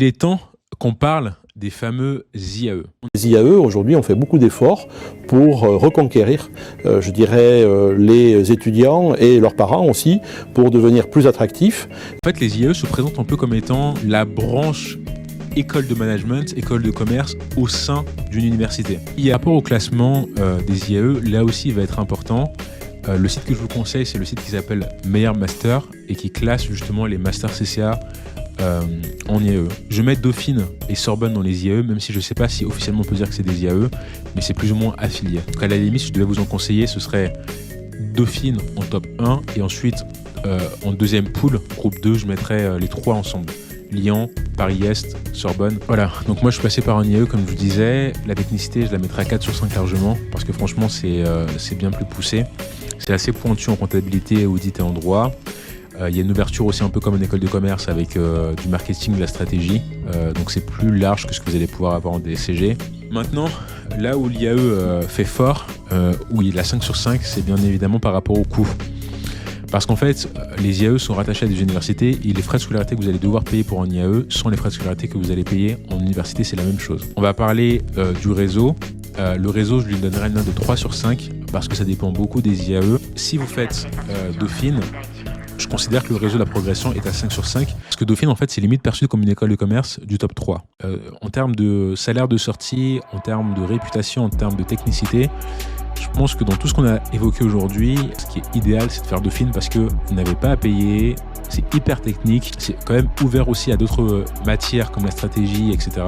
Il est temps qu'on parle des fameux IAE. Les IAE, aujourd'hui, on fait beaucoup d'efforts pour reconquérir, je dirais, les étudiants et leurs parents aussi, pour devenir plus attractifs. En fait, les IAE se présentent un peu comme étant la branche école de management, école de commerce au sein d'une université. Il y a rapport au classement des IAE, là aussi il va être important. Le site que je vous conseille, c'est le site qui s'appelle Meilleur Master et qui classe justement les masters CCA en IAE. Je mets Dauphine et Sorbonne dans les IAE, même si je ne sais pas si officiellement on peut dire que c'est des IAE, mais c'est plus ou moins affilié. Donc à la limite, si je devais vous en conseiller, ce serait Dauphine en top 1 et ensuite en deuxième pool, groupe 2, je mettrais les trois ensemble. Lyon, Paris-Est, Sorbonne. Voilà, donc moi je suis passé par un IAE comme je vous disais. La technicité, je la mettrai à 4 sur 5 largement parce que franchement c'est bien plus poussé. C'est assez pointu en comptabilité, audit et en droit. Il y a une ouverture aussi un peu comme une école de commerce avec du marketing, de la stratégie. Donc c'est plus large que ce que vous allez pouvoir avoir en DSCG. Maintenant, là où l'IAE fait fort, où il a 5 sur 5, c'est bien évidemment par rapport au coût. Parce qu'en fait, les IAE sont rattachés à des universités et les frais de scolarité que vous allez devoir payer pour un IAE sont les frais de scolarité que vous allez payer en université, c'est la même chose. On va parler du réseau. Le réseau, je lui donnerai une note de 3 sur 5 parce que ça dépend beaucoup des IAE. Si vous faites Dauphine, je considère que le réseau de la progression est à 5 sur 5 parce que Dauphine, en fait, c'est limite perçu comme une école de commerce du top 3. En termes de salaire de sortie, en termes de réputation, en termes de technicité, je pense que dans tout ce qu'on a évoqué aujourd'hui, ce qui est idéal, c'est de faire Dauphine parce que vous n'avez pas à payer, c'est hyper technique, c'est quand même ouvert aussi à d'autres matières comme la stratégie, etc.